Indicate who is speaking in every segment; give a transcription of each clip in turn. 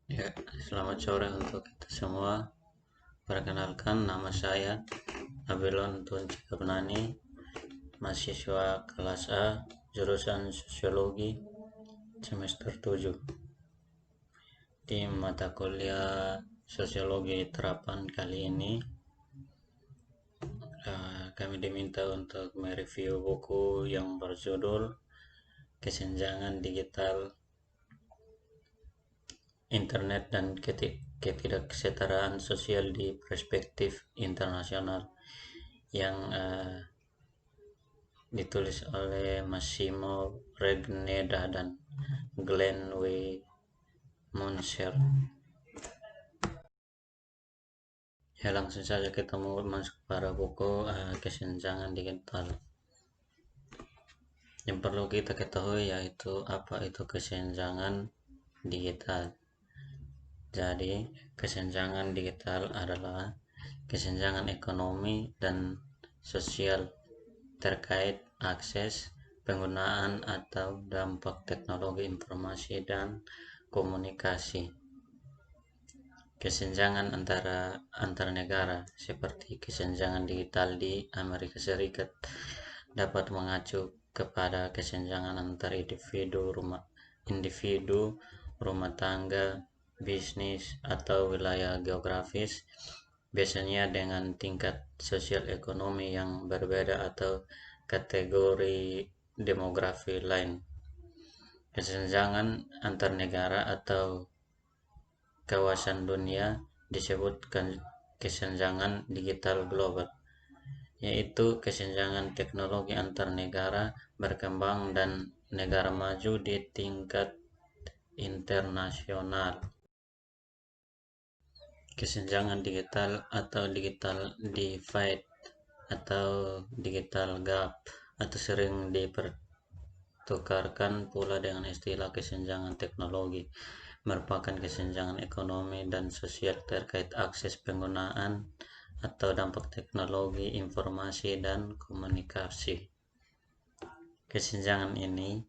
Speaker 1: Ya, selamat sore untuk kita semua. Perkenalkan, nama saya Abilon Tunci Kapnani, mahasiswa kelas A, jurusan Sosiologi, semester 7. Di mata kuliah Sosiologi Terapan kali ini, kami diminta untuk mereview buku yang berjudul Kesenjangan Digital Internet dan Ketidaksetaraan Sosial di Perspektif Internasional yang ditulis oleh Massimo Regneda dan Glenn W. Monsher. Ya, langsung saja kita mau masuk pada buku Kesenjangan Digital. Yang perlu kita ketahui yaitu apa itu kesenjangan digital. Jadi, kesenjangan digital adalah kesenjangan ekonomi dan sosial terkait akses, penggunaan atau dampak teknologi informasi dan komunikasi. Kesenjangan antar negara seperti kesenjangan digital di Amerika Serikat dapat mengacu kepada kesenjangan antar individu, rumah tangga, bisnis, atau wilayah geografis, biasanya dengan tingkat sosial ekonomi yang berbeda atau kategori demografi lain. Kesenjangan antar negara atau kawasan dunia disebut kesenjangan digital global, yaitu kesenjangan teknologi antar negara berkembang dan negara maju di tingkat internasional. Kesenjangan digital atau digital divide atau digital gap atau sering dipertukarkan pula dengan istilah kesenjangan teknologi, merupakan kesenjangan ekonomi dan sosial terkait akses penggunaan atau dampak teknologi informasi dan komunikasi. Kesenjangan ini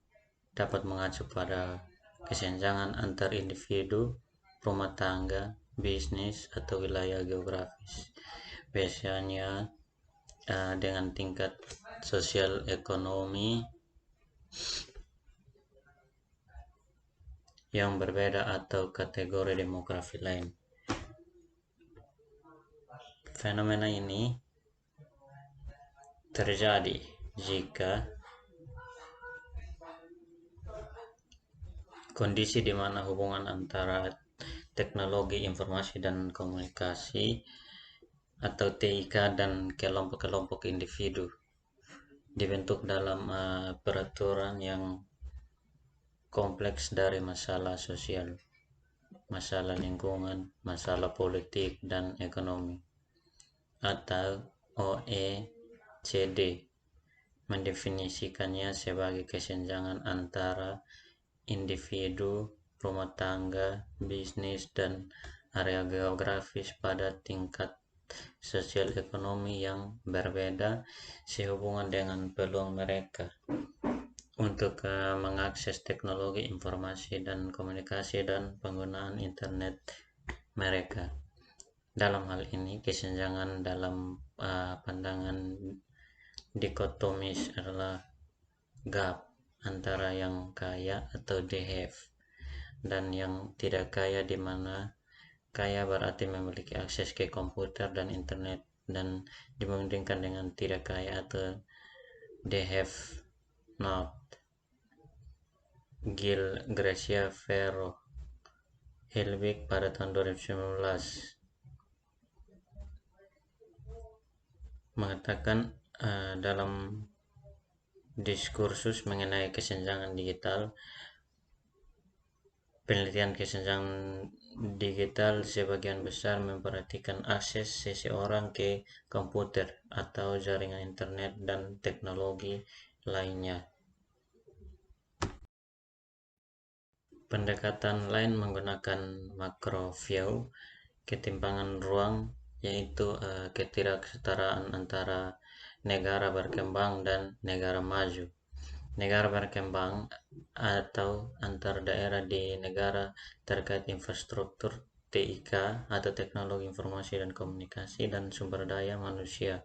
Speaker 1: dapat mengacu pada kesenjangan antar individu, rumah tangga, bisnis, atau wilayah geografis, biasanya dengan tingkat sosial ekonomi yang berbeda atau kategori demografi lain. Fenomena ini terjadi jika kondisi di mana hubungan antara teknologi informasi dan komunikasi atau TIK dan kelompok-kelompok individu dibentuk dalam peraturan yang kompleks dari masalah sosial, masalah lingkungan, masalah politik dan ekonomi, atau OECD mendefinisikannya sebagai kesenjangan antara individu, rumah tangga, bisnis, dan area geografis pada tingkat sosial ekonomi yang berbeda sehubungan dengan peluang mereka untuk mengakses teknologi informasi dan komunikasi dan penggunaan internet mereka. Dalam hal ini, kesenjangan dalam pandangan dikotomis adalah gap antara yang kaya atau they have dan yang tidak kaya, di mana kaya berarti memiliki akses ke komputer dan internet, dan dibandingkan dengan tidak kaya atau they have not. Gil Gracia Ferro Helbig pada tahun 2019 mengatakan dalam diskursus mengenai kesenjangan digital, penelitian kesenjangan digital sebagian besar memperhatikan akses seseorang ke komputer atau jaringan internet dan teknologi lainnya. Pendekatan lain menggunakan macro view ketimpangan ruang, yaitu ketidaksetaraan antara negara berkembang dan negara maju, negara berkembang atau antar daerah di negara terkait infrastruktur TIK atau teknologi informasi dan komunikasi dan sumber daya manusia.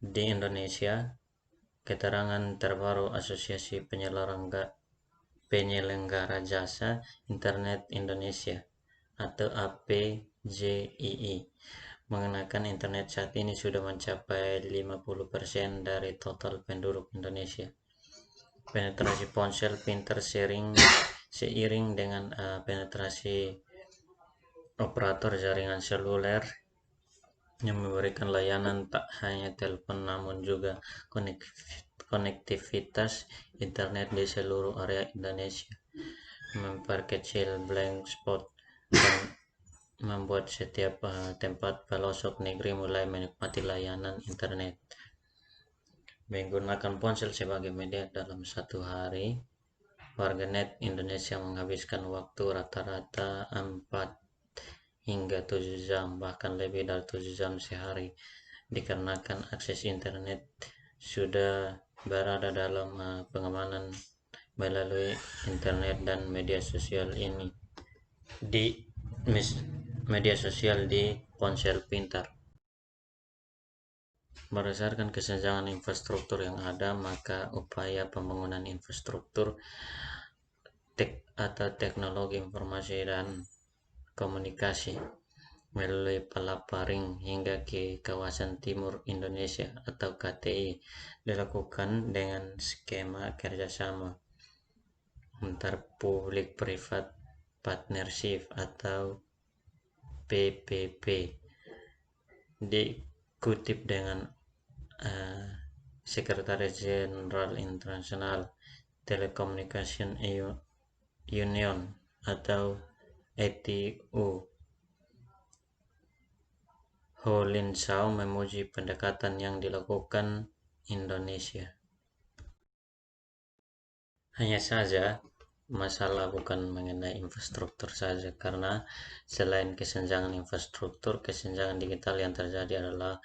Speaker 1: Di Indonesia, keterangan terbaru Asosiasi Penyelenggara Jasa Internet Indonesia atau APJII mengenakan internet saat ini sudah mencapai 50% dari total penduduk Indonesia. Penetrasi ponsel pintar seiring dengan penetrasi operator jaringan seluler yang memberikan layanan tak hanya telepon namun juga konektivitas internet di seluruh area Indonesia, memperkecil blank spot dan membuat setiap tempat pelosok negeri mulai menikmati layanan internet. Menggunakan ponsel sebagai media dalam satu hari, warganet Indonesia menghabiskan waktu rata-rata 4 hingga 7 jam, bahkan lebih dari 7 jam sehari, dikarenakan akses internet sudah berada dalam pengamanan melalui internet dan media sosial di ponsel pintar. Berdasarkan kesenjangan infrastruktur yang ada, maka upaya pembangunan infrastruktur atau teknologi informasi dan komunikasi melalui pelaparing hingga ke kawasan timur Indonesia atau KTI dilakukan dengan skema kerjasama antar public private partnership atau PPP. Dikutip dengan Sekretaris Jenderal International Telecommunication Union atau ITU, Ho Lin Sao memuji pendekatan yang dilakukan Indonesia. Hanya saja, masalah bukan mengenai infrastruktur saja, karena selain kesenjangan infrastruktur, kesenjangan digital yang terjadi adalah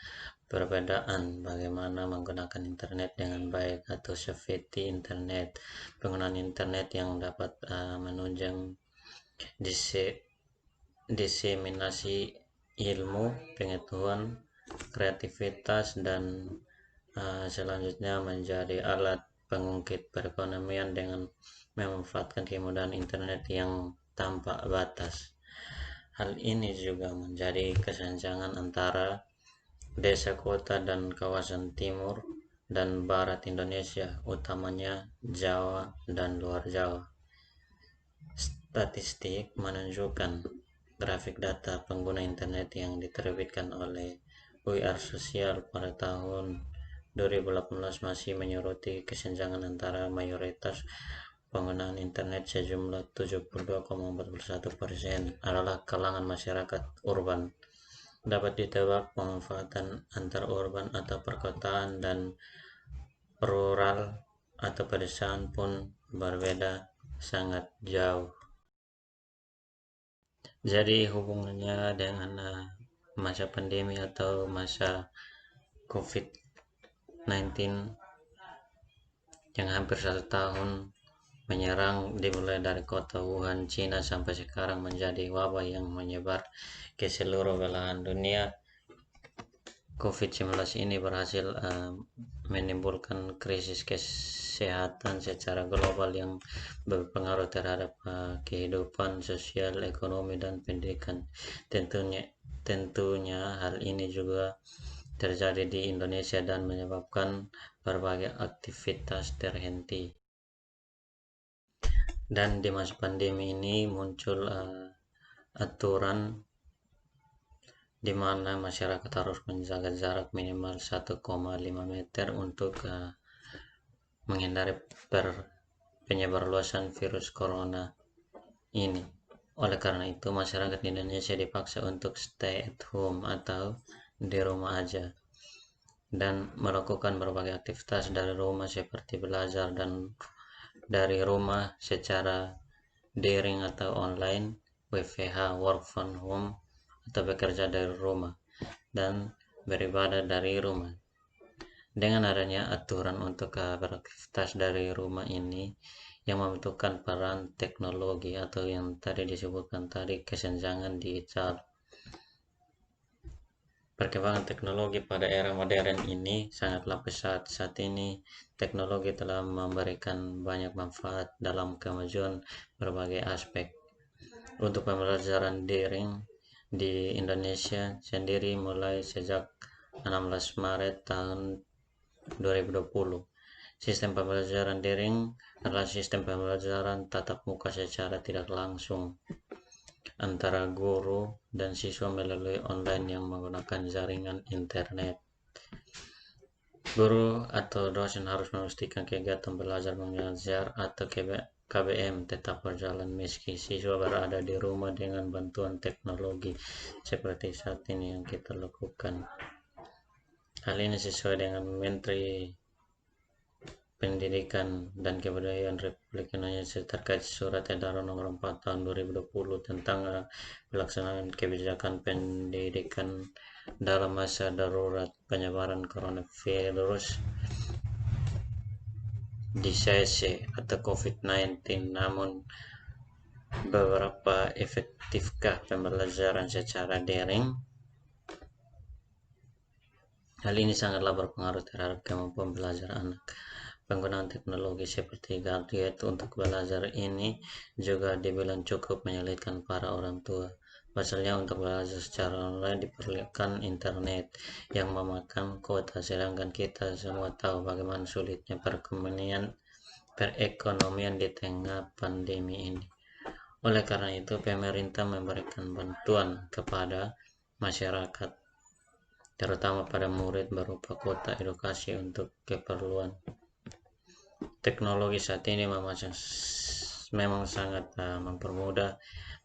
Speaker 1: perbedaan bagaimana menggunakan internet dengan baik atau safety internet, penggunaan internet yang dapat menunjang diseminasi ilmu, pengetahuan, kreativitas, dan selanjutnya menjadi alat pengungkit perekonomian dengan memanfaatkan kemudahan internet yang tanpa batas. Hal ini juga menjadi kesenjangan antara desa, kota, dan kawasan timur dan barat Indonesia, utamanya Jawa dan luar Jawa. Statistik menunjukkan grafik data pengguna internet yang diterbitkan oleh UIR Sosial pada tahun 2018 masih menyoroti kesenjangan antara mayoritas penggunaan internet sejumlah 72,41% adalah kalangan masyarakat urban. Dapat ditebak pemanfaatan antar urban atau perkotaan dan rural atau pedesaan pun berbeda sangat jauh. Jadi hubungannya dengan masa pandemi atau masa COVID-19 yang hampir 1 tahun menyerang, dimulai dari kota Wuhan, Cina, sampai sekarang menjadi wabah yang menyebar ke seluruh belahan dunia. COVID-19 ini berhasil menimbulkan krisis kesehatan secara global yang berpengaruh terhadap kehidupan sosial, ekonomi, dan pendidikan. Tentunya hal ini juga terjadi di Indonesia dan menyebabkan berbagai aktivitas terhenti. Dan di masa pandemi ini muncul aturan di mana masyarakat harus menjaga jarak minimal 1,5 meter untuk menghindari penyebar luasan virus corona ini. Oleh karena itu, masyarakat Indonesia dipaksa untuk stay at home atau di rumah aja dan melakukan berbagai aktivitas dari rumah seperti belajar dan dari rumah secara daring atau online, WFH, work from home, atau bekerja dari rumah, dan beribadah dari rumah. Dengan adanya aturan untuk beraktivitas dari rumah ini yang membutuhkan peran teknologi atau yang tadi disebutkan tadi kesenjangan digital. Perkembangan teknologi pada era modern ini sangatlah pesat. Saat ini teknologi telah memberikan banyak manfaat dalam kemajuan berbagai aspek. Untuk pembelajaran daring di Indonesia sendiri mulai sejak 16 Maret tahun 2020. Sistem pembelajaran daring adalah sistem pembelajaran tatap muka secara tidak langsung antara guru dan siswa melalui online yang menggunakan jaringan internet. Guru atau dosen harus memastikan kegiatan belajar mengajar atau KBM tetap berjalan meski siswa berada di rumah dengan bantuan teknologi seperti saat ini yang kita lakukan. Hal ini sesuai dengan Menteri Pendidikan dan Kebudayaan Republik Indonesia terkait Surat Edaran Nomor 4 Tahun 2020 tentang pelaksanaan kebijakan pendidikan dalam masa darurat penyebaran coronavirus disease atau COVID-19. Namun, beberapa efektifkah pembelajaran secara daring? Hal ini sangatlah berpengaruh terhadap kemampuan belajar anak. Penggunaan teknologi seperti gadget untuk belajar ini juga dibilang cukup menyulitkan para orang tua. Pasalnya untuk belajar secara online diperlukan internet yang memakan kuota, sedangkan kita semua tahu bagaimana sulitnya perekonomian di tengah pandemi ini. Oleh karena itu, pemerintah memberikan bantuan kepada masyarakat, terutama pada murid berupa kuota edukasi untuk keperluan teknologi. Saat ini memang sangat mempermudah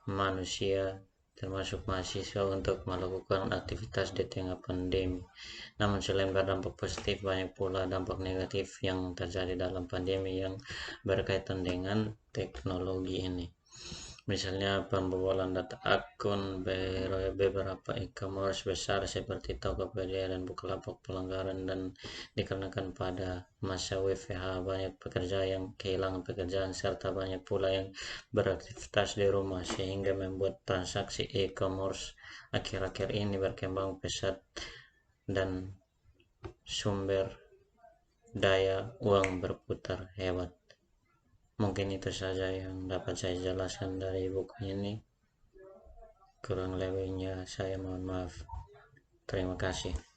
Speaker 1: manusia termasuk mahasiswa untuk melakukan aktivitas di tengah pandemi. Namun selain berdampak positif, banyak pula dampak negatif yang terjadi dalam pandemi yang berkaitan dengan teknologi ini. Misalnya pembobolan data akun beberapa e-commerce besar seperti Tokopedia dan Bukalapak pelanggaran dan dikarenakan pada masa WFH banyak pekerja yang kehilangan pekerjaan serta banyak pula yang beraktivitas di rumah sehingga membuat transaksi e-commerce akhir-akhir ini berkembang pesat dan sumber daya uang berputar hebat. Mungkin itu saja yang dapat saya jelaskan dari buku ini. Kurang lebihnya saya mohon maaf. Terima kasih.